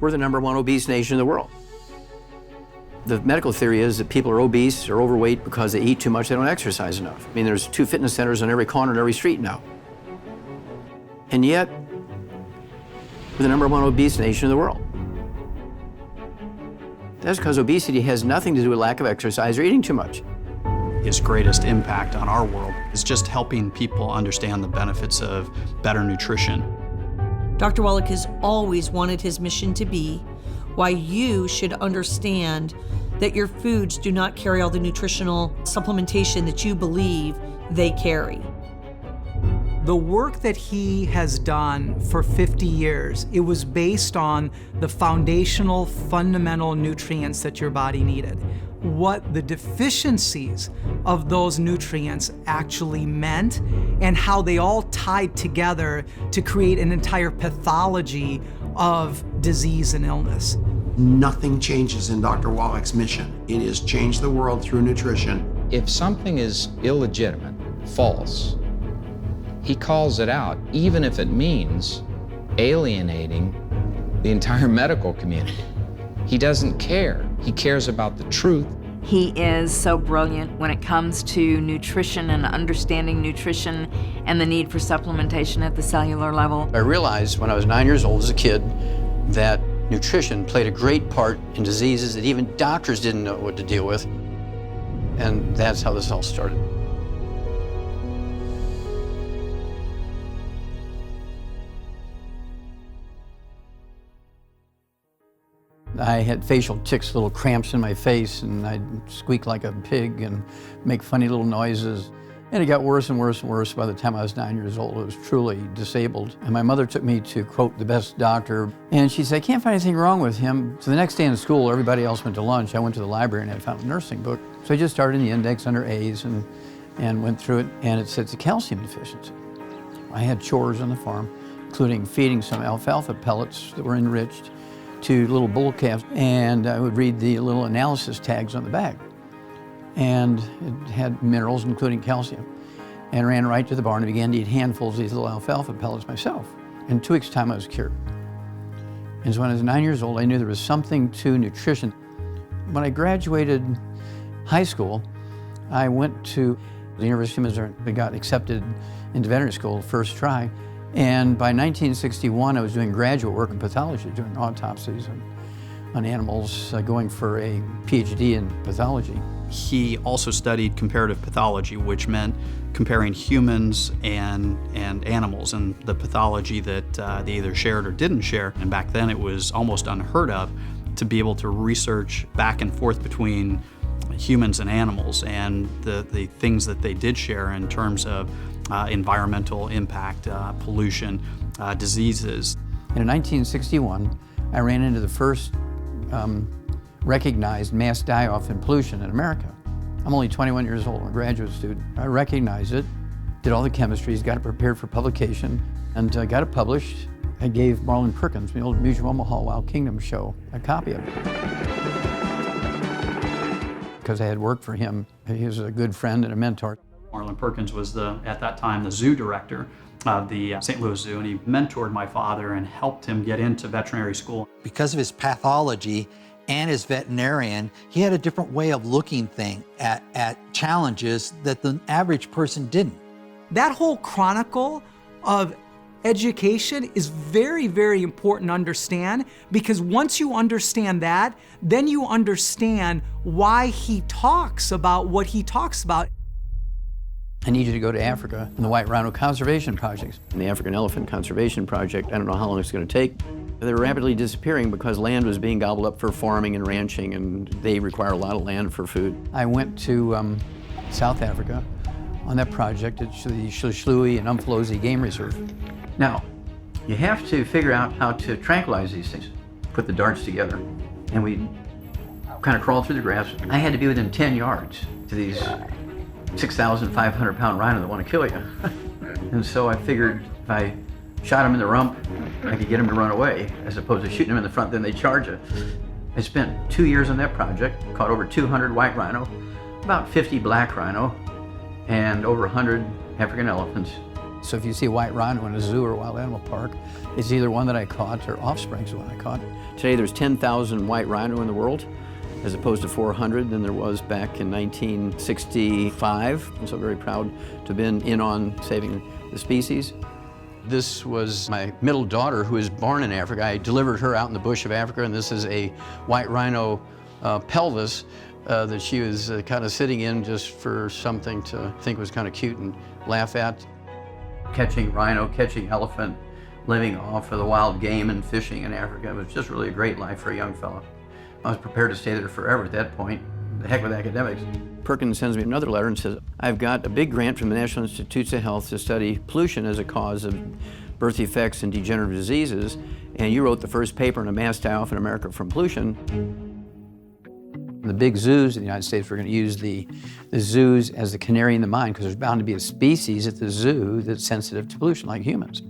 we're the #1 obese nation in the world. The medical theory is that people are obese or overweight because they eat too much, they don't exercise enough. I mean, there's 2 fitness centers on every corner and every street now. And yet, we're the #1 obese nation in the world. That's because obesity has nothing to do with lack of exercise or eating too much. His greatest impact on our world is just helping people understand the benefits of better nutrition. Dr. Wallach has always wanted his mission to be why you should understand that your foods do not carry all the nutritional supplementation that you believe they carry. The work that he has done for 50 years, it was based on the foundational, fundamental nutrients that your body needed. What the deficiencies of those nutrients actually meant and how they all tied together to create an entire pathology of disease and illness. Nothing changes in Dr. Wallach's mission. It is change the world through nutrition. If something is illegitimate, false, he calls it out, even if it means alienating the entire medical community. He doesn't care. He cares about the truth. He is so brilliant when it comes to nutrition and understanding nutrition and the need for supplementation at the cellular level. I realized when I was 9 years old as a kid that nutrition played a great part in diseases that even doctors didn't know what to deal with. And that's how this all started. I had facial tics, little cramps in my face, and I'd squeak like a pig and make funny little noises. And it got worse and worse and worse. By the time I was 9 years old, I was truly disabled. And my mother took me to, quote, the best doctor. And she said, I can't find anything wrong with him. So the next day in school, everybody else went to lunch. I went to the library and I found a nursing book. So I just started in the index under A's and went through it, and it said it's a calcium deficiency. I had chores on the farm, including feeding some alfalfa pellets that were enriched to little bull calves, and I would read the little analysis tags on the back. And it had minerals, including calcium. And ran right to the barn and began to eat handfuls of these little alfalfa pellets myself. In 2 weeks' time, I was cured. And so when I was 9 years old, I knew there was something to nutrition. When I graduated high school, I went to the University of Missouri. I got accepted into veterinary school first try. And by 1961, I was doing graduate work in pathology, doing autopsies on animals, going for a PhD in pathology. He also studied comparative pathology, which meant comparing humans and animals and the pathology that they either shared or didn't share. And back then it was almost unheard of to be able to research back and forth between humans and animals and the things that they did share in terms of environmental impact, pollution, diseases. And in 1961, I ran into the first recognized mass die-off in pollution in America. I'm only 21 years old, I'm a graduate student. I recognized it, did all the chemistries, got it prepared for publication, and got it published. I gave Marlon Perkins, the old Mutual Omaha Wild Kingdom show, a copy of it. Because I had worked for him. He was a good friend and a mentor. Marlon Perkins was, at that time, the zoo director of the St. Louis Zoo, and he mentored my father and helped him get into veterinary school. Because of his pathology and his veterinarian, he had a different way of looking at challenges that the average person didn't. That whole chronicle of education is very, very important to understand, because once you understand that, then you understand why he talks about what he talks about. I need you to go to Africa and the White Rhino Conservation Projects. And the African Elephant Conservation Project, I don't know how long it's going to take. They're rapidly disappearing because land was being gobbled up for farming and ranching, and they require a lot of land for food. I went to South Africa on that project at the Shlushlui and Umfolozi Game Reserve. Now, you have to figure out how to tranquilize these things. Put the darts together, and we kind of crawled through the grass. I had to be within 10 yards to these 6,500-pound rhino that want to kill you. And so I figured if I shot him in the rump, I could get him to run away, as opposed to shooting him in the front, then they charge you. I spent 2 years on that project, caught over 200 white rhino, about 50 black rhino, and over 100 African elephants. So if you see a white rhino in a zoo or a wild animal park, it's either one that I caught or offsprings of one I caught. Today there's 10,000 white rhino in the world, as opposed to 400 than there was back in 1965. I'm so very proud to have been in on saving the species. This was my middle daughter who was born in Africa. I delivered her out in the bush of Africa, and this is a white rhino pelvis that she was kind of sitting in just for something to think was kind of cute and laugh at. Catching rhino, catching elephant, living off of the wild game and fishing in Africa. It was just really a great life for a young fellow. I was prepared to stay there forever at that point. The heck with academics. Perkins sends me another letter and says, I've got a big grant from the National Institutes of Health to study pollution as a cause of birth defects and degenerative diseases, and you wrote the first paper on a mass die-off in America from pollution. The big zoos in the United States, we're going to use the zoos as the canary in the mine, because there's bound to be a species at the zoo that's sensitive to pollution, like humans.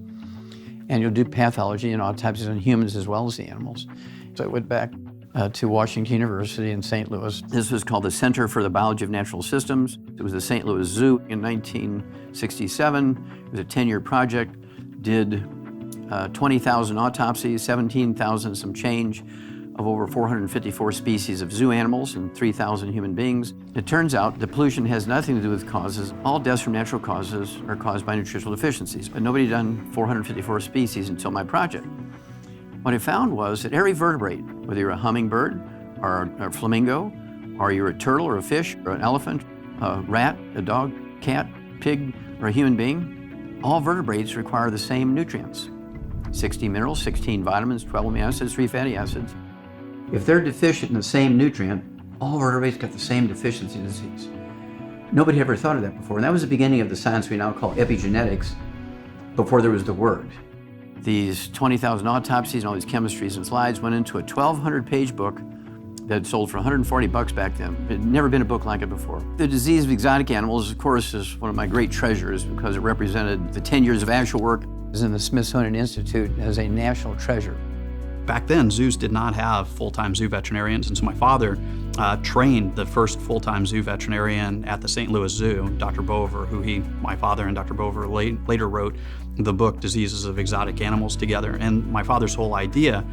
And you'll do pathology and autopsies on humans as well as the animals. So I went back to Washington University in St. Louis. This was called the Center for the Biology of Natural Systems. It was the St. Louis Zoo in 1967. It was a 10-year project, did 20,000 autopsies, 17,000 some change of over 454 species of zoo animals and 3,000 human beings. It turns out that pollution has nothing to do with causes. All deaths from natural causes are caused by nutritional deficiencies, but nobody had done 454 species until my project. What I found was that every vertebrate, whether you're a hummingbird or a flamingo, or you're a turtle or a fish or an elephant, a rat, a dog, cat, pig, or a human being, all vertebrates require the same nutrients. 60 minerals, 16 vitamins, 12 amino acids, 3 fatty acids. If they're deficient in the same nutrient, all vertebrates got the same deficiency disease. Nobody ever thought of that before, and that was the beginning of the science we now call epigenetics, before there was the word. These 20,000 autopsies and all these chemistries and slides went into a 1,200-page book that sold for $140 back then. It had never been a book like it before. The disease of exotic animals, of course, is one of my great treasures because it represented the 10 years of actual work. It was in the Smithsonian Institute as a national treasure. Back then, zoos did not have full-time zoo veterinarians, and so my father trained the first full-time zoo veterinarian at the St. Louis Zoo, Dr. Bover, my father and Dr. Bover later wrote the book Diseases of Exotic Animals together. And my father's whole idea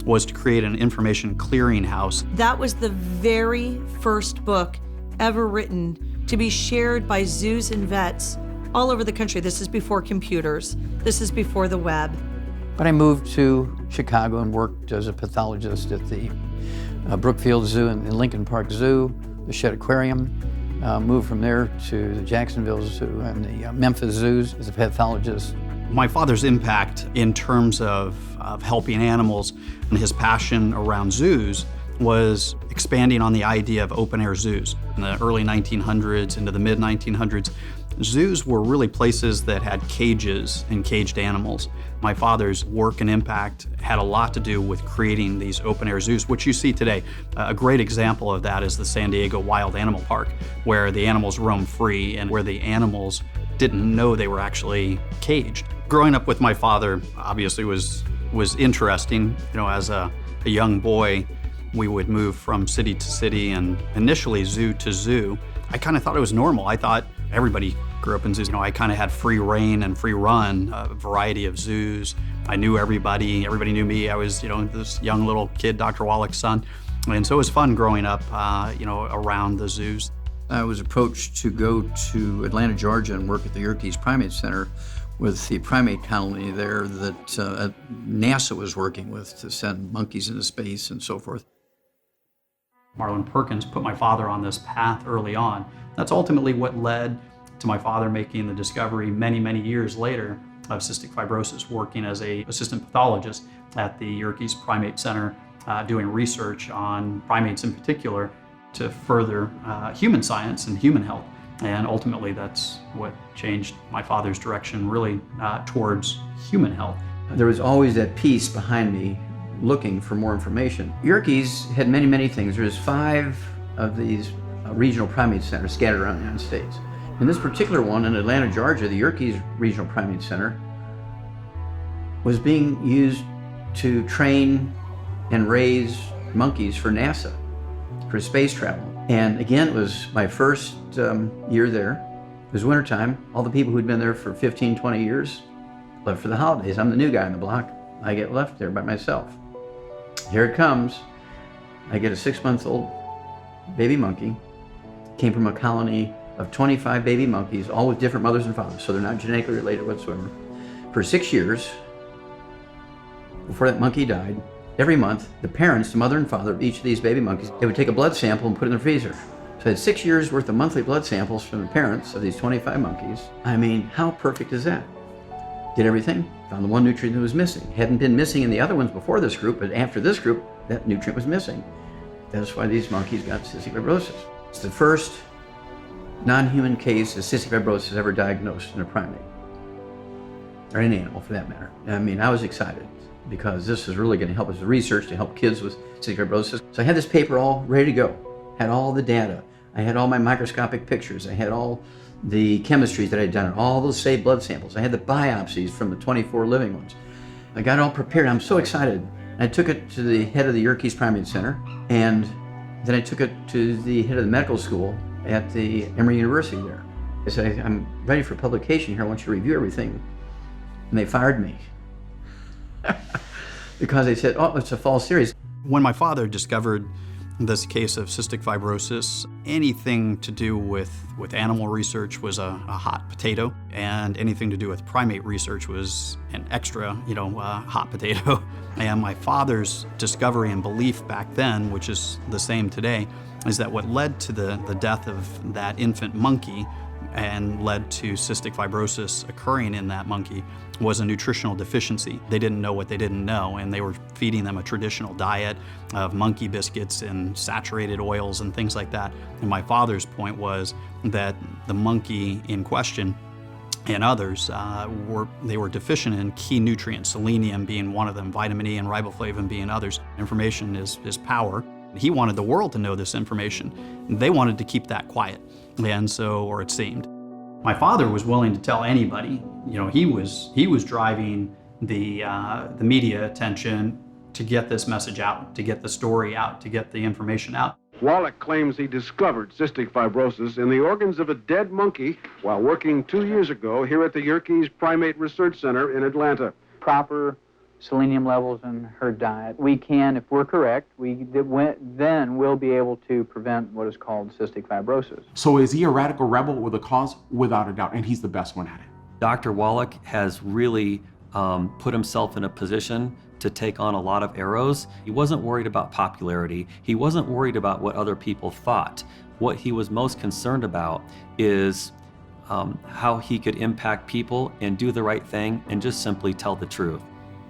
was to create an information clearinghouse. That was the very first book ever written to be shared by zoos and vets all over the country. This is before computers. This is before the web. But I moved to Chicago and worked as a pathologist at the Brookfield Zoo and Lincoln Park Zoo, the Shedd Aquarium. Moved from there to the Jacksonville Zoo and the Memphis Zoos as a pathologist. My father's impact in terms of helping animals and his passion around zoos was expanding on the idea of open-air zoos. In the early 1900s into the mid-1900s, zoos were really places that had cages and caged animals. My father's work and impact had a lot to do with creating these open-air zoos, which you see today. A great example of that is the San Diego Wild Animal Park, where the animals roam free and where the animals didn't know they were actually caged. Growing up with my father obviously was interesting. You know, as a young boy, we would move from city to city and initially zoo to zoo. I kind of thought it was normal. I thought everybody grew up in zoos. You know, I kind of had free reign and free run, a variety of zoos. I knew everybody knew me. I was, this young little kid, Dr. Wallach's son. And so it was fun growing up, around the zoos. I was approached to go to Atlanta, Georgia and work at the Yerkes Primate Center with the primate colony there that NASA was working with to send monkeys into space and so forth. Marlon Perkins put my father on this path early on. That's ultimately what led to my father making the discovery many, many years later of cystic fibrosis, working as an assistant pathologist at the Yerkes Primate Center, doing research on primates in particular to further human science and human health. And ultimately, that's what changed my father's direction really towards human health. There was always that piece behind me looking for more information. Yerkes had many, many things. There's 5 of these regional primate centers scattered around the United States. In this particular one in Atlanta, Georgia, the Yerkes Regional Primate Center was being used to train and raise monkeys for NASA, for space travel. And again, it was my first year there. was wintertime. All the people who'd been there for 15, 20 years left for the holidays. I'm the new guy on the block. I get left there by myself. Here it comes. I get a 6-month-old baby monkey. Came from a colony of 25 baby monkeys, all with different mothers and fathers, so they're not genetically related whatsoever. For 6 years, before that monkey died, every month, the parents, the mother and father of each of these baby monkeys, they would take a blood sample and put it in the freezer. So I had 6 years worth of monthly blood samples from the parents of these 25 monkeys. I mean, how perfect is that? Did everything, found the one nutrient that was missing. Hadn't been missing in the other ones before this group, but after this group, that nutrient was missing. That's why these monkeys got cystic fibrosis. It's the first non-human case of cystic fibrosis ever diagnosed in a primate, or an animal for that matter. I mean, I was excited because this is really going to help us with research to help kids with cystic fibrosis. So I had this paper all ready to go, had all the data. I had all my microscopic pictures. I had all the chemistries that I'd done, all those saved blood samples. I had the biopsies from the 24 living ones. I got it all prepared. I'm so excited. I took it to the head of the Yerkes Primate Center, and then I took it to the head of the medical school at the Emory University there. I said, I'm ready for publication here. I want you to review everything. And they fired me because they said, oh, it's a false series. When my father discovered this case of cystic fibrosis, anything to do with animal research was a hot potato, and anything to do with primate research was an extra, hot potato. And my father's discovery and belief back then, which is the same today, is that what led to the death of that infant monkey and led to cystic fibrosis occurring in that monkey was a nutritional deficiency. They didn't know what they didn't know, and they were feeding them a traditional diet of monkey biscuits and saturated oils and things like that. And my father's point was that the monkey in question and others were deficient in key nutrients, selenium being one of them, vitamin E and riboflavin being others. Information is power. He wanted the world to know this information. They wanted to keep that quiet, and so, or it seemed. My father was willing to tell anybody. He was driving the media attention to get this message out, to get the story out, to get the information out. Wallach claims he discovered cystic fibrosis in the organs of a dead monkey while working 2 years ago here at the Yerkes Primate Research Center in Atlanta. Proper selenium levels in her diet, we can, if we're correct, then we'll be able to prevent what is called cystic fibrosis. So is he a radical rebel with a cause? Without a doubt, and he's the best one at it. Dr. Wallach has really put himself in a position to take on a lot of arrows. He wasn't worried about popularity. He wasn't worried about what other people thought. What he was most concerned about is how he could impact people and do the right thing and just simply tell the truth.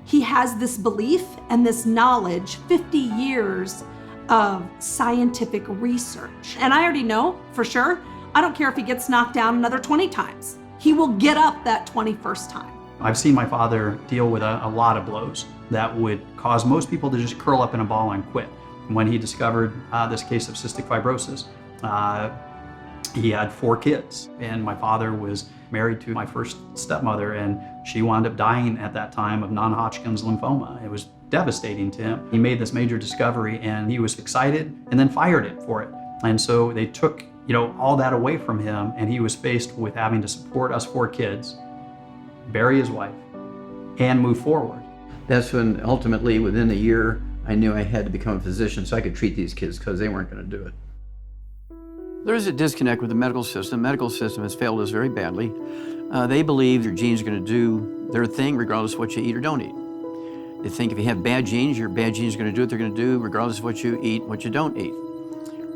He has this belief and this knowledge, 50 years of scientific research. And I already know for sure, I don't care if he gets knocked down another 20 times. He will get up that 21st time. I've seen my father deal with a lot of blows that would cause most people to just curl up in a ball and quit. When he discovered this case of cystic fibrosis, he had 4 kids, and my father was married to my first stepmother, and she wound up dying at that time of non-Hodgkin's lymphoma. It was devastating to him. He made this major discovery, and he was excited and then fired it for it. And so they took all that away from him, and he was faced with having to support us 4 kids, bury his wife, and move forward. That's when ultimately, within a year, I knew I had to become a physician so I could treat these kids because they weren't going to do it. There is a disconnect with the medical system. The medical system has failed us very badly. They believe your genes are going to do their thing regardless of what you eat or don't eat. They think if you have bad genes, your bad genes are going to do what they're going to do regardless of what you eat, what you don't eat.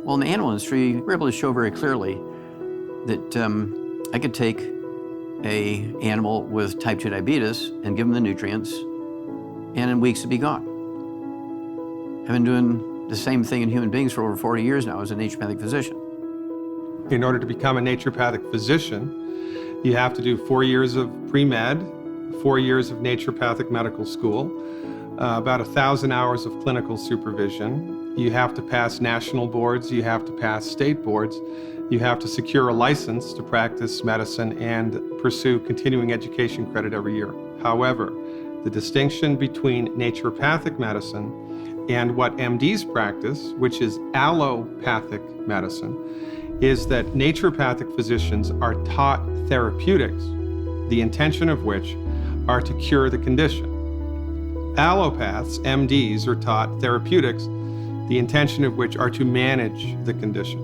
Well, in the animal industry, we're able to show very clearly that I could take an animal with type 2 diabetes and give them the nutrients, and in weeks it'd be gone. I've been doing the same thing in human beings for over 40 years now as a naturopathic physician. In order to become a naturopathic physician, you have to do 4 years of pre-med, 4 years of naturopathic medical school, about 1,000 hours of clinical supervision. You have to pass national boards, you have to pass state boards, you have to secure a license to practice medicine and pursue continuing education credit every year. However, the distinction between naturopathic medicine and what MDs practice, which is allopathic medicine, is that naturopathic physicians are taught therapeutics, the intention of which are to cure the condition. Allopaths, MDs, are taught therapeutics, the intention of which are to manage the condition.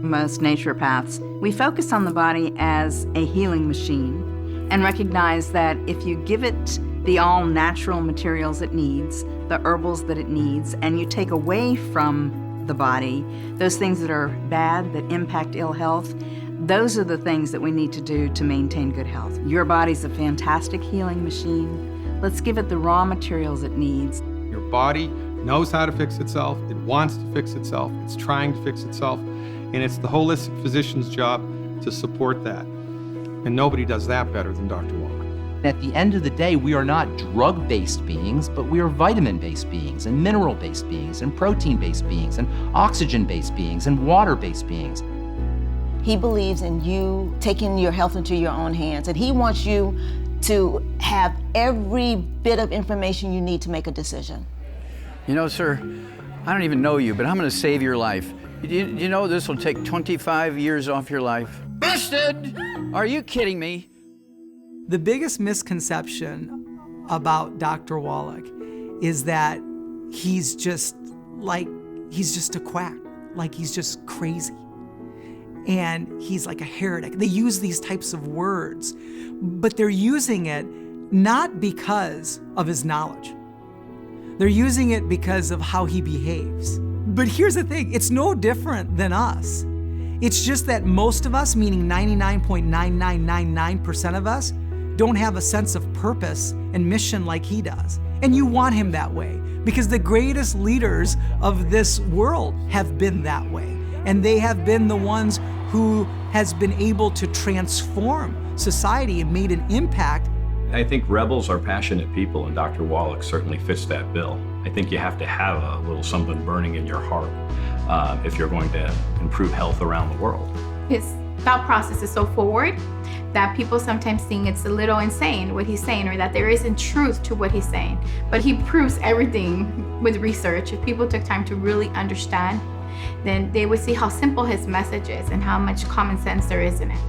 Most naturopaths, we focus on the body as a healing machine and recognize that if you give it the all-natural materials it needs, the herbals that it needs, and you take away from the body those things that are bad, that impact ill health, those are the things that we need to do to maintain good health. Your body's a fantastic healing machine. Let's give it the raw materials it needs. Your body knows how to fix itself, it wants to fix itself, it's trying to fix itself, and it's the holistic physician's job to support that. And nobody does that better than Dr. Wallach. At the end of the day, we are not drug-based beings, but we are vitamin-based beings, and mineral-based beings, and protein-based beings, and oxygen-based beings, and water-based beings. He believes in you taking your health into your own hands, and he wants you to have every bit of information you need to make a decision. You know, sir, I don't even know you, but I'm going to save your life. You know this will take 25 years off your life? Busted! Are you kidding me? The biggest misconception about Dr. Wallach is that he's just a quack, like he's just crazy. And he's like a heretic. They use these types of words, but they're using it not because of his knowledge. They're using it because of how he behaves. But here's the thing, it's no different than us. It's just that most of us, meaning 99.9999% of us, don't have a sense of purpose and mission like he does. And you want him that way because the greatest leaders of this world have been that way. And they have been the ones who has been able to transform society and made an impact. I think rebels are passionate people, and Dr. Wallach certainly fits that bill. I think you have to have a little something burning in your heart if you're going to improve health around the world. His thought process is so forward that people sometimes think it's a little insane what he's saying, or that there isn't truth to what he's saying. But he proves everything with research. If people took time to really understand, then they would see how simple his message is and how much common sense there is in it.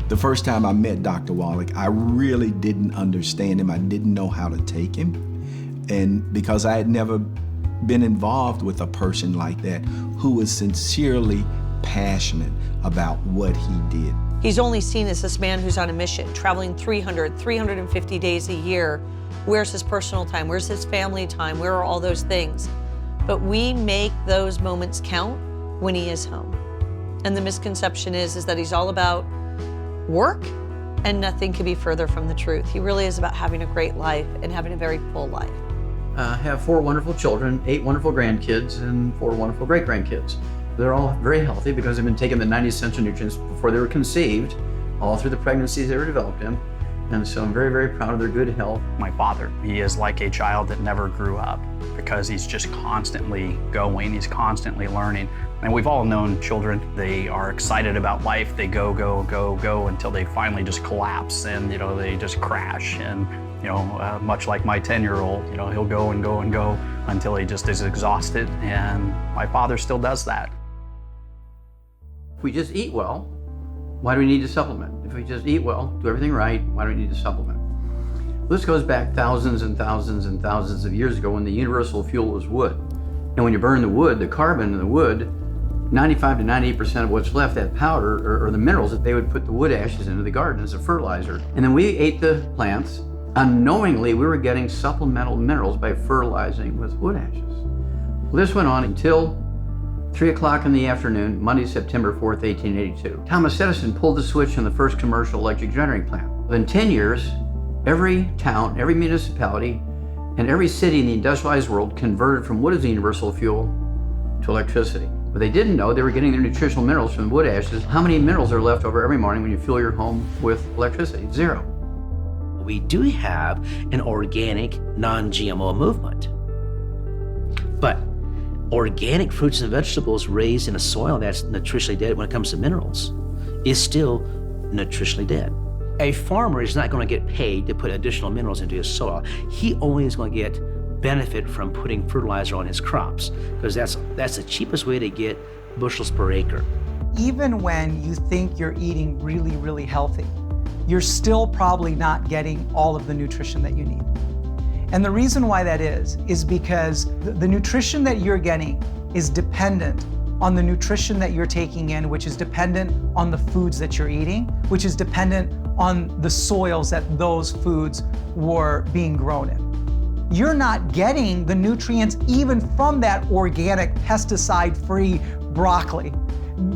The first time I met Dr. Wallach, I really didn't understand him. I didn't know how to take him. And because I had never been involved with a person like that who was sincerely passionate about what he did. He's only seen as this man who's on a mission, traveling 350 days a year. Where's his personal time? Where's his family time? Where are all those things? But we make those moments count when he is home. And the misconception is that he's all about work, and nothing could be further from the truth. He really is about having a great life and having a very full life. I have 4 wonderful children, 8 wonderful grandkids, and 4 wonderful great-grandkids. They're all very healthy because they've been taking the 90 essential nutrients before they were conceived, all through the pregnancies they were developed in. And so I'm very, very proud of their good health. My father, he is like a child that never grew up because he's just constantly going, he's constantly learning. And we've all known children, they are excited about life, they go, go, go, go until they finally just collapse and, they just crash. And, much like my 10-year-old, he'll go and go and go until he just is exhausted. And my father still does that. If we just eat well, why do we need to supplement? If we just eat well, do everything right, why do we need to supplement? Well, this goes back thousands and thousands and thousands of years ago when the universal fuel was wood. And when you burn the wood, the carbon in the wood, 95 to 98% of what's left, that powder, or the minerals, that they would put the wood ashes into the garden as a fertilizer. And then we ate the plants. Unknowingly, we were getting supplemental minerals by fertilizing with wood ashes. Well, this went on until 3 o'clock in the afternoon, Monday, September 4th, 1882. Thomas Edison pulled the switch on the first commercial electric generating plant. Within 10 years, every town, every municipality, and every city in the industrialized world converted from what is the universal fuel to electricity. But they didn't know they were getting their nutritional minerals from the wood ashes. How many minerals are left over every morning when you fuel your home with electricity? 0. We do have an organic, non-GMO movement. But organic fruits and vegetables raised in a soil that's nutritionally dead when it comes to minerals is still nutritionally dead. A farmer is not going to get paid to put additional minerals into his soil. He only is going to get benefit from putting fertilizer on his crops because that's the cheapest way to get bushels per acre. even when you think you're eating really, really healthy, you're still probably not getting all of the nutrition that you need. And the reason why that is because the nutrition that you're getting is dependent on the nutrition that you're taking in, which is dependent on the foods that you're eating, which is dependent on the soils that those foods were being grown in. You're not getting the nutrients even from that organic, pesticide-free broccoli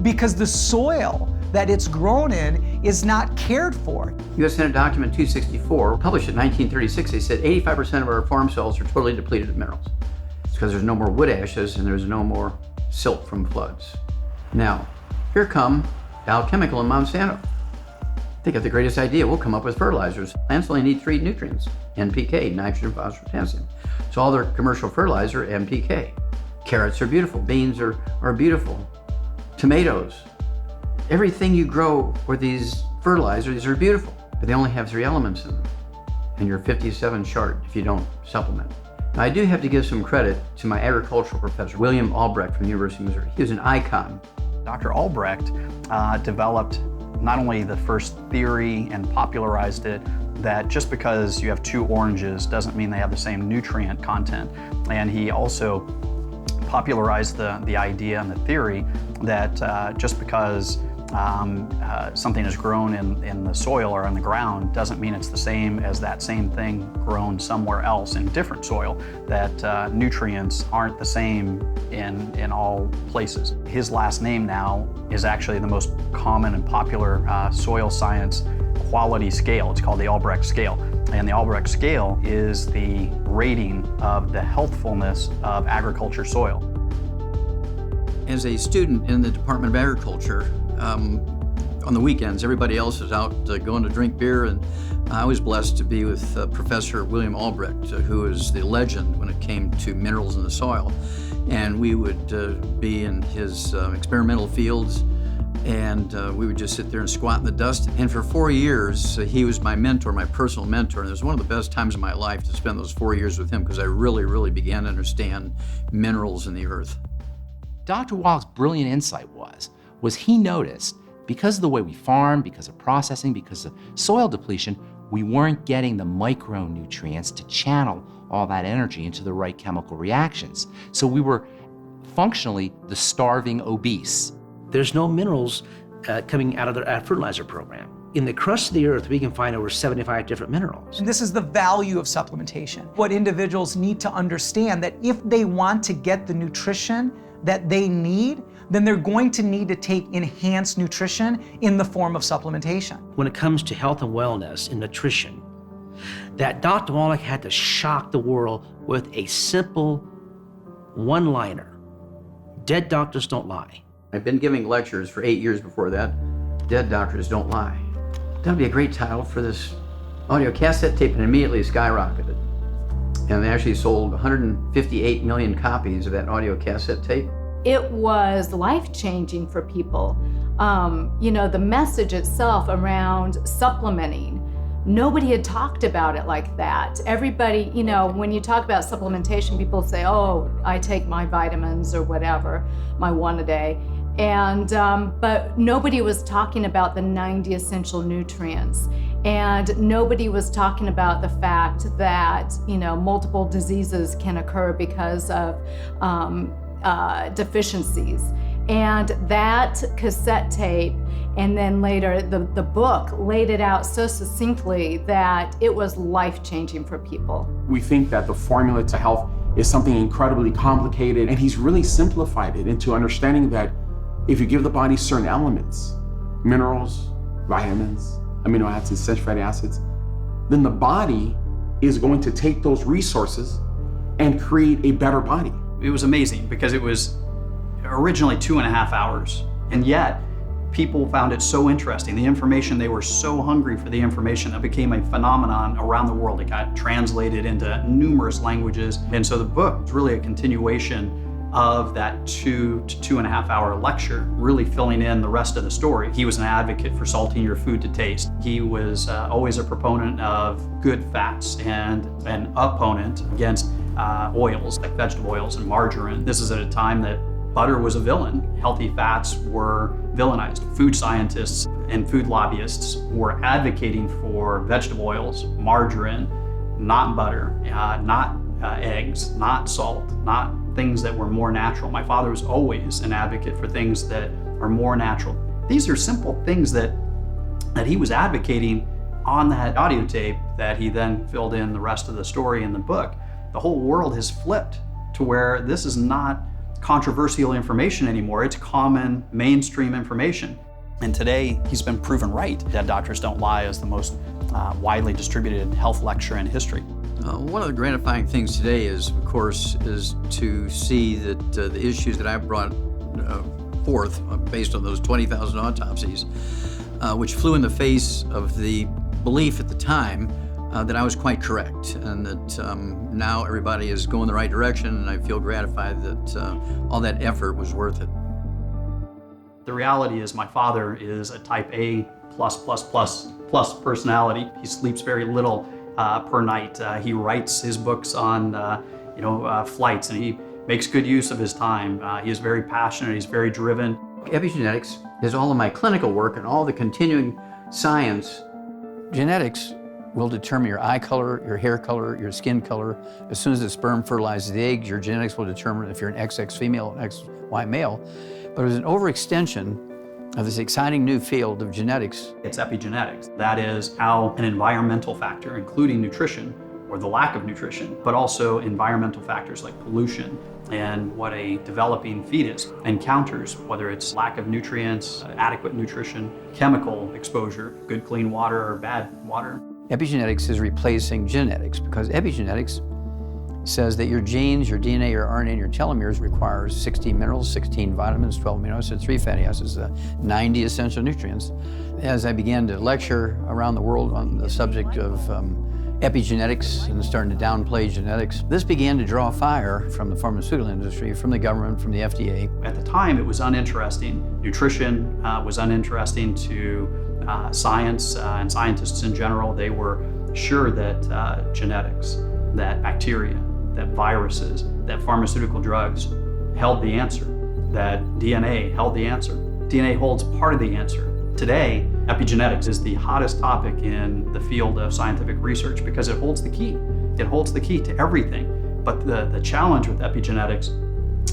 because the soil that it's grown in is not cared for. U.S. Senate Document 264, published in 1936, they said 85% of our farm soils are totally depleted of minerals. It's because there's no more wood ashes and there's no more silt from floods. Now, here come Dow Chemical and Monsanto. They got the greatest idea. We'll come up with fertilizers. Plants only need 3 nutrients: NPK, nitrogen, phosphorus, potassium. So all their commercial fertilizer, NPK. Carrots are beautiful. Beans are beautiful. Tomatoes. Everything you grow with these fertilizers are beautiful, but they only have 3 elements in them. And you're 57 short if you don't supplement. Now, I do have to give some credit to my agricultural professor, William Albrecht from the University of Missouri. He was an icon. Dr. Albrecht developed not only the first theory and popularized it, that just because you have 2 oranges doesn't mean they have the same nutrient content. And he also popularized the idea and the theory that just because something is grown in the soil or on the ground doesn't mean it's the same as that same thing grown somewhere else in different soil, that nutrients aren't the same in all places. His last name now is actually the most common and popular soil science quality scale. It's called the Albrecht scale. And the Albrecht scale is the rating of the healthfulness of agriculture soil. As a student in the Department of Agriculture, on the weekends, everybody else is out going to drink beer, and I was blessed to be with Professor William Albrecht, who is the legend when it came to minerals in the soil. And we would be in his experimental fields, and we would just sit there and squat in the dust. And for 4 years, he was my mentor, my personal mentor, and it was one of the best times of my life to spend those 4 years with him because I really, really began to understand minerals in the earth. Dr. Wallach's brilliant insight was he noticed because of the way we farm, because of processing, because of soil depletion, we weren't getting the micronutrients to channel all that energy into the right chemical reactions. So we were functionally the starving obese. There's no minerals coming out of the fertilizer program. In the crust of the earth, we can find over 75 different minerals. And this is the value of supplementation. What individuals need to understand that if they want to get the nutrition that they need, then they're going to need to take enhanced nutrition in the form of supplementation. When it comes to health and wellness and nutrition, that Dr. Wallach had to shock the world with a simple one-liner. Dead doctors don't lie. I've been giving lectures for 8 years before that. Dead doctors don't lie. That'd be a great title for this audio cassette tape, and immediately skyrocketed. And they actually sold 158 million copies of that audio cassette tape. It was life-changing for people. The message itself around supplementing, nobody had talked about it like that. Everybody, when you talk about supplementation, people say, oh, I take my vitamins or whatever, my 1 a day. And but nobody was talking about the 90 essential nutrients. And nobody was talking about the fact that, multiple diseases can occur because of deficiencies. And that cassette tape, and then later the book, laid it out so succinctly that it was life-changing for people. We think that the formula to health is something incredibly complicated, and he's really simplified it into understanding that if you give the body certain elements, minerals, vitamins, amino acids, essential fatty acids, then the body is going to take those resources and create a better body. It was amazing because it was originally 2.5 hours, and yet people found it so interesting. The information, they were so hungry for the information, it became a phenomenon around the world. It got translated into numerous languages, and so the book is really a continuation of that 2 to 2.5 hour lecture, really filling in the rest of the story. He was an advocate for salting your food to taste. He was always a proponent of good fats and an opponent against oils like vegetable oils and margarine. This is at a time that butter was a villain. Healthy fats were villainized. Food scientists and food lobbyists were advocating for vegetable oils, margarine, not butter, not eggs, not salt, not things that were more natural. My father was always an advocate for things that are more natural. These are simple things that he was advocating on that audio tape that he then filled in the rest of the story in the book. The whole world has flipped to where this is not controversial information anymore. It's common mainstream information. And today he's been proven right. Dead Doctors Don't Lie is the most widely distributed health lecture in history. One of the gratifying things today is, of course, is to see that the issues that I brought forth based on those 20,000 autopsies, which flew in the face of the belief at the time that I was quite correct, and that now everybody is going the right direction, and I feel gratified that all that effort was worth it. The reality is my father is a type A plus personality. He sleeps very little per night. He writes his books on flights, and he makes good use of his time. He is very passionate, he's very driven. Epigenetics is all of my clinical work and all the continuing science. Genetics will determine your eye color, your hair color, your skin color. As soon as the sperm fertilizes the egg, your genetics will determine if you're an XX female or an XY male. But there's an overextension of this exciting new field of genetics. It's epigenetics. That is how an environmental factor, including nutrition or the lack of nutrition, but also environmental factors like pollution and what a developing fetus encounters, whether it's lack of nutrients, adequate nutrition, chemical exposure, good clean water or bad water. Epigenetics is replacing genetics because epigenetics says that your genes, your DNA, your RNA, and your telomeres requires 16 minerals, 16 vitamins, 12 amino acids, 3 fatty acids, 90 essential nutrients. As I began to lecture around the world on the subject of epigenetics and starting to downplay genetics, this began to draw fire from the pharmaceutical industry, from the government, from the FDA. At the time, it was uninteresting. Nutrition was uninteresting to science and scientists in general. They were sure that genetics, that bacteria, that viruses, that pharmaceutical drugs held the answer, that DNA held the answer. DNA holds part of the answer. Today, epigenetics is the hottest topic in the field of scientific research because it holds the key. It holds the key to everything. But the challenge with epigenetics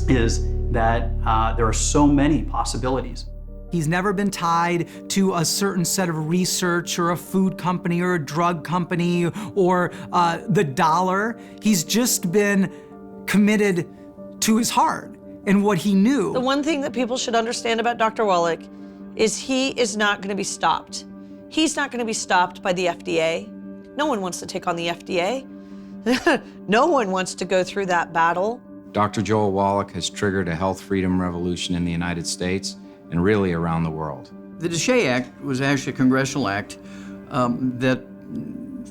is that there are so many possibilities. He's never been tied to a certain set of research or a food company or a drug company or the dollar. He's just been committed to his heart and what he knew. The one thing that people should understand about Dr. Wallach is he is not going to be stopped. He's not going to be stopped by the FDA. No one wants to take on the FDA. No one wants to go through that battle. Dr. Joel Wallach has triggered a health freedom revolution in the United States and really around the world. The DSHEA Act was actually a congressional act that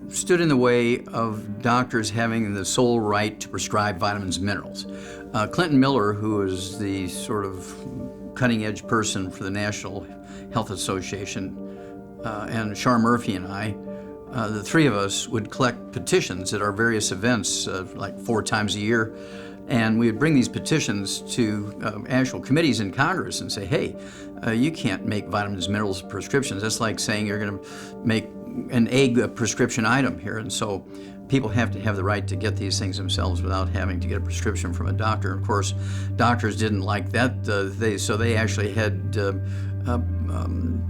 stood in the way of doctors having the sole right to prescribe vitamins and minerals. Clinton Miller, who is the sort of cutting-edge person for the National Health Association, and Shar Murphy and I, the three of us would collect petitions at our various events like 4 times a year. And we would bring these petitions to actual committees in Congress and say, hey, you can't make vitamins and minerals prescriptions. That's like saying you're going to make an egg a prescription item here. And so people have to have the right to get these things themselves without having to get a prescription from a doctor. Of course, doctors didn't like that. So they actually had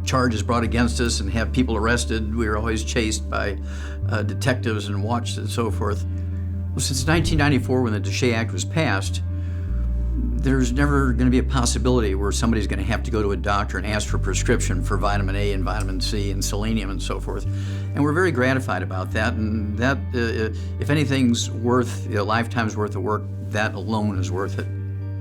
charges brought against us and have people arrested. We were always chased by detectives and watched and so forth. Well, since 1994, when the DSHEA Act was passed, there's never going to be a possibility where somebody's going to have to go to a doctor and ask for a prescription for vitamin A and vitamin C and selenium and so forth. And we're very gratified about that. And that, if anything's worth a lifetime's worth of work, that alone is worth it.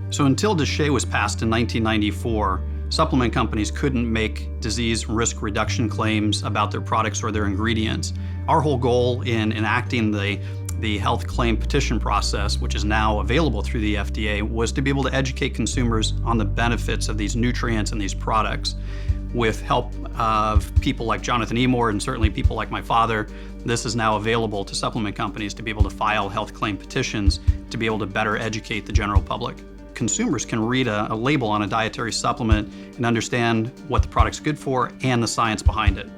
So until DSHEA was passed in 1994, supplement companies couldn't make disease risk reduction claims about their products or their ingredients. Our whole goal in enacting the health claim petition process, which is now available through the FDA, was to be able to educate consumers on the benefits of these nutrients and these products. With help of people like Jonathan Emord and certainly people like my father, this is now available to supplement companies to be able to file health claim petitions to be able to better educate the general public. consumers can read a label on a dietary supplement and understand what the product's good for and the science behind it.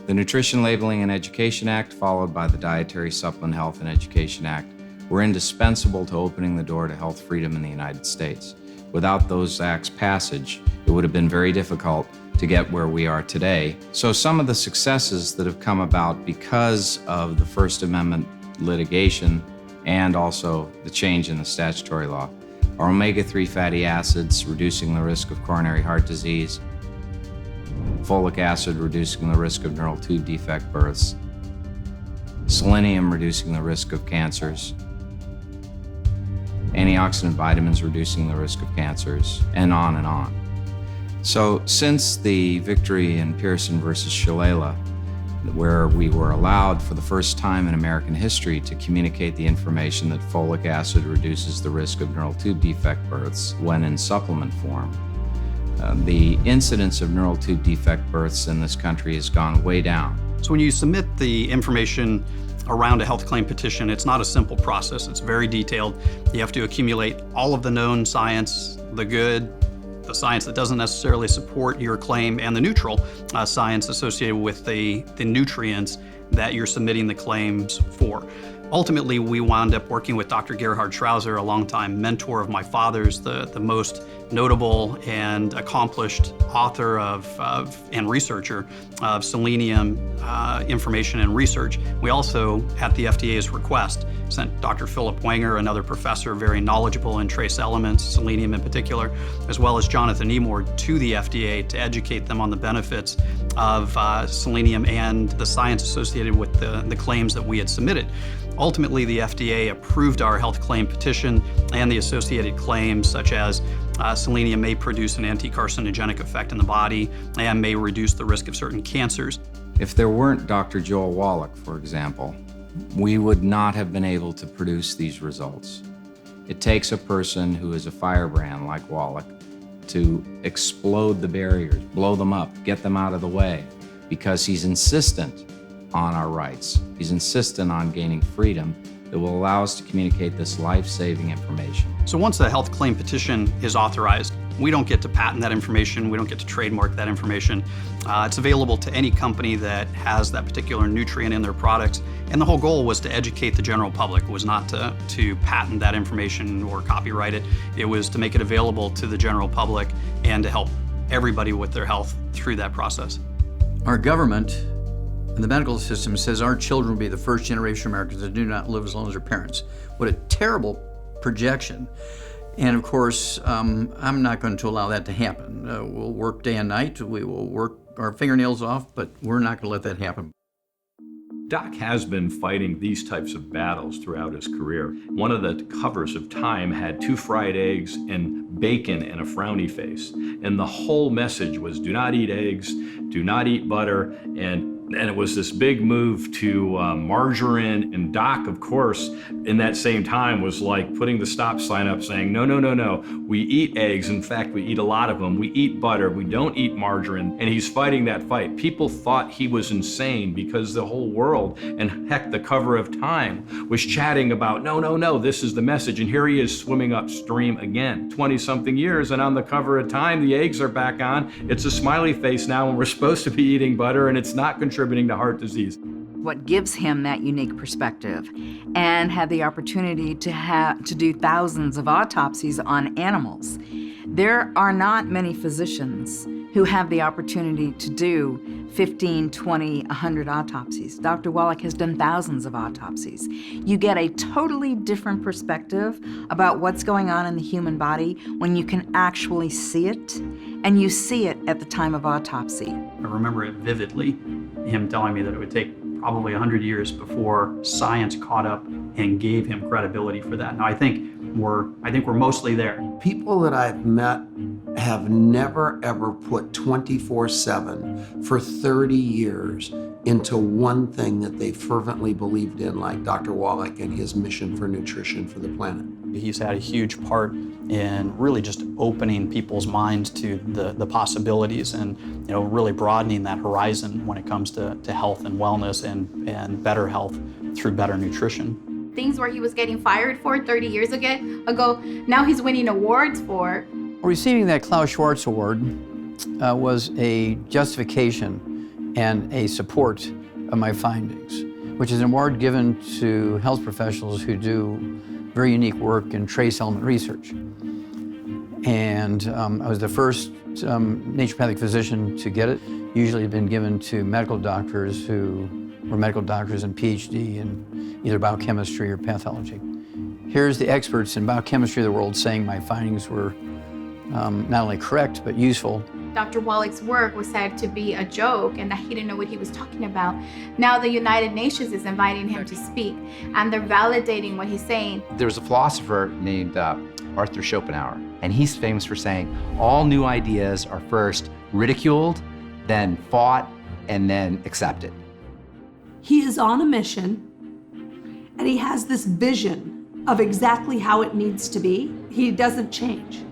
The Nutrition Labeling and Education Act, followed by the Dietary Supplement Health and Education Act, were indispensable to opening the door to health freedom in the United States. Without those acts' passage, it would have been very difficult to get where we are today. So some of the successes that have come about because of the First Amendment litigation and also the change in the statutory law are omega-3 fatty acids, reducing the risk of coronary heart disease, folic acid, reducing the risk of neural tube defect births, selenium, reducing the risk of cancers, antioxidant vitamins, reducing the risk of cancers, and on and on. So since the victory in Pearson versus Shalala, where we were allowed for the first time in American history to communicate the information that folic acid reduces the risk of neural tube defect births when in supplement form, the incidence of neural tube defect births in this country has gone way down. So when you submit the information around a health claim petition, it's not a simple process. It's very detailed. You have to accumulate all of the known science, the good, the science that doesn't necessarily support your claim, and the neutral science associated with the nutrients that you're submitting the claims for. Ultimately, we wound up working with Dr. Gerhard Schrauzer, a longtime mentor of my father's, the most notable and accomplished author and researcher of selenium information and research. We also, at the FDA's request, sent Dr. Philip Wenger, another professor very knowledgeable in trace elements, selenium in particular, as well as Jonathan Emord, to the FDA to educate them on the benefits of selenium and the science associated with the claims that we had submitted. Ultimately, the FDA approved our health claim petition and the associated claims, such as selenium may produce an anti-carcinogenic effect in the body and may reduce the risk of certain cancers. If there weren't Dr. Joel Wallach, for example, we would not have been able to produce these results. It takes a person who is a firebrand like Wallach to explode the barriers, blow them up, get them out of the way, because he's insistent on our rights. He's insistent on gaining freedom that will allow us to communicate this life-saving information. So once a health claim petition is authorized, we don't get to patent that information, we don't get to trademark that information. It's available to any company that has that particular nutrient in their products, and the whole goal was to educate the general public. It was not to patent that information or copyright it. It was to make it available to the general public and to help everybody with their health through that process. Our government and the medical system says our children will be the first generation of Americans that do not live as long as their parents. What a terrible projection. And of course, I'm not going to allow that to happen. We'll work day and night, we will work our fingernails off, but we're not going to let that happen. Doc has been fighting these types of battles throughout his career. One of the covers of Time had 2 fried eggs and bacon and a frowny face. And the whole message was do not eat eggs, do not eat butter, and it was this big move to margarine. And Doc, of course, in that same time was like putting the stop sign up saying, no, no, no, no, we eat eggs. In fact, we eat a lot of them. We eat butter, we don't eat margarine. And he's fighting that fight. People thought he was insane because the whole world, and heck, the cover of Time was chatting about, no, no, no, this is the message. And here he is swimming upstream again, 20-something years. And on the cover of Time, the eggs are back on. It's a smiley face now, and we're supposed to be eating butter, and it's not contributing to heart disease. What gives him that unique perspective, and had the opportunity to do thousands of autopsies on animals. There are not many physicians who have the opportunity to do 15, 20, 100 autopsies. Dr. Wallach has done thousands of autopsies. You get a totally different perspective about what's going on in the human body when you can actually see it, and you see it at the time of autopsy. I remember it vividly, him telling me that it would take probably 100 years before science caught up and gave him credibility for that. Now I think we're mostly there. People that I've met have never ever put 24/7 for 30 years into one thing that they fervently believed in, like Dr. Wallach and his mission for nutrition for the planet. He's had a huge part in really just opening people's minds to the possibilities and really broadening that horizon when it comes to health and wellness and better health through better nutrition. things where he was getting fired for 30 years ago, now he's winning awards for. Receiving that Klaus Schwarz Award was a justification and a support of my findings, which is an award given to health professionals who do very unique work in trace element research. And I was the first naturopathic physician to get it. Usually it's been given to medical doctors who were medical doctors and PhD in either biochemistry or pathology. Here's the experts in biochemistry of the world saying my findings were not only correct, but useful. Dr. Wallach's work was said to be a joke and that he didn't know what he was talking about. Now the United Nations is inviting him to speak and they're validating what he's saying. There's a philosopher named Arthur Schopenhauer, and he's famous for saying all new ideas are first ridiculed, then fought, and then accepted. He is on a mission, and he has this vision of exactly how it needs to be. He doesn't change.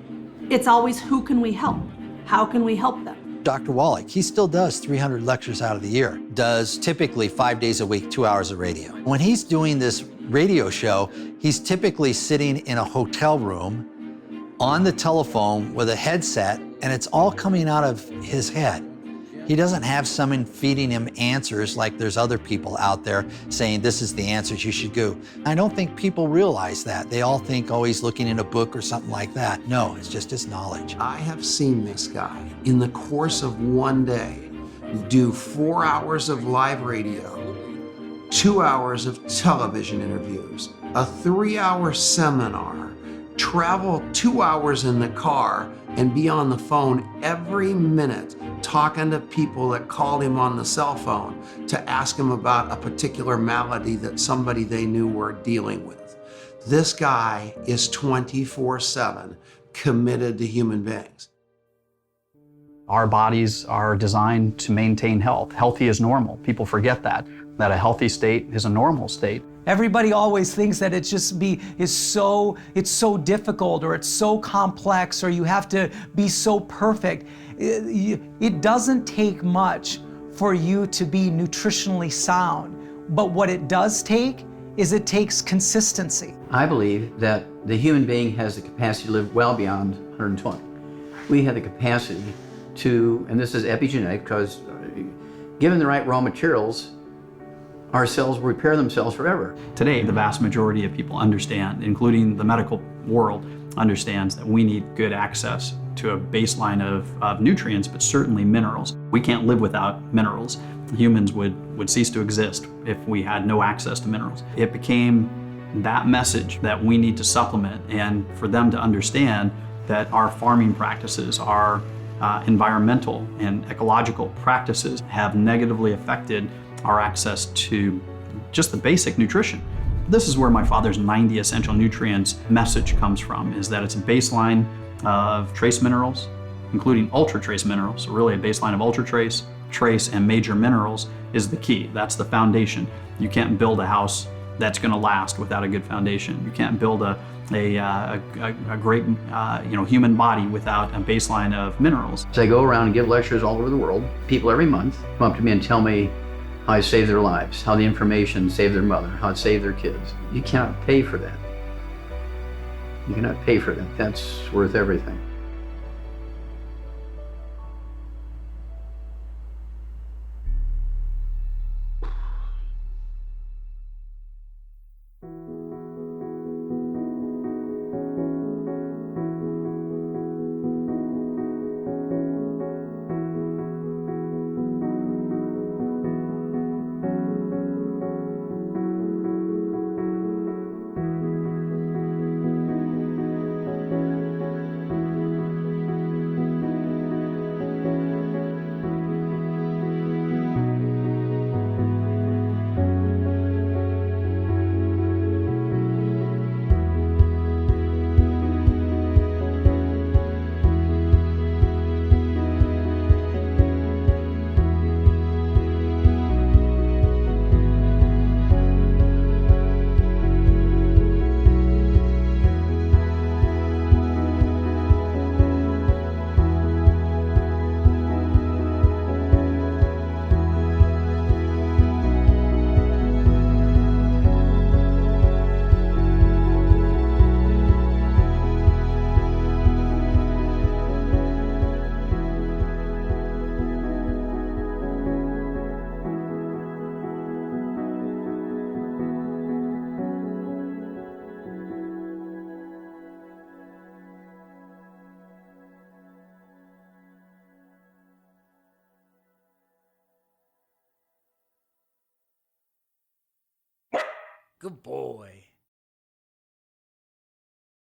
It's always, who can we help? How can we help them? Dr. Wallach, he still does 300 lectures out of the year, does typically 5 days a week, 2 hours of radio. When he's doing this radio show, he's typically sitting in a hotel room on the telephone with a headset, and it's all coming out of his head. He doesn't have someone feeding him answers like there's other people out there saying, this is the answers you should do. I don't think people realize that. They all think, oh, he's looking in a book or something like that. No, it's just his knowledge. I have seen this guy in the course of one day do 4 hours of live radio, 2 hours of television interviews, a 3-hour seminar, travel 2 hours in the car, and be on the phone every minute talking to people that called him on the cell phone to ask him about a particular malady that somebody they knew were dealing with. This guy is 24/7 committed to human beings. Our bodies are designed to maintain health. Healthy is normal. People forget that a healthy state is a normal state. Everybody always thinks that it's so difficult, or it's so complex, or you have to be so perfect. It doesn't take much for you to be nutritionally sound, but what it does take is it takes consistency. I believe that the human being has the capacity to live well beyond 120. We have the capacity to, and this is epigenetic, because given the right raw materials, our cells will repair themselves forever. Today, the vast majority of people understand, including the medical world, understands that we need good access to a baseline of nutrients, but certainly minerals. We can't live without minerals. Humans would cease to exist if we had no access to minerals. It became that message that we need to supplement, and for them to understand that our farming practices, our environmental and ecological practices have negatively affected our access to just the basic nutrition. This is where my father's 90 essential nutrients message comes from, is that it's a baseline of trace minerals, including ultra trace minerals. So really a baseline of ultra trace, trace, and major minerals is the key. That's the foundation. You can't build a house that's gonna last without a good foundation. You can't build a great human body without a baseline of minerals. So I go around and give lectures all over the world. People every month come up to me and tell me how I saved their lives, how the information saved their mother, how it saved their kids. You cannot pay for that. You cannot pay for that. That's worth everything. Good boy.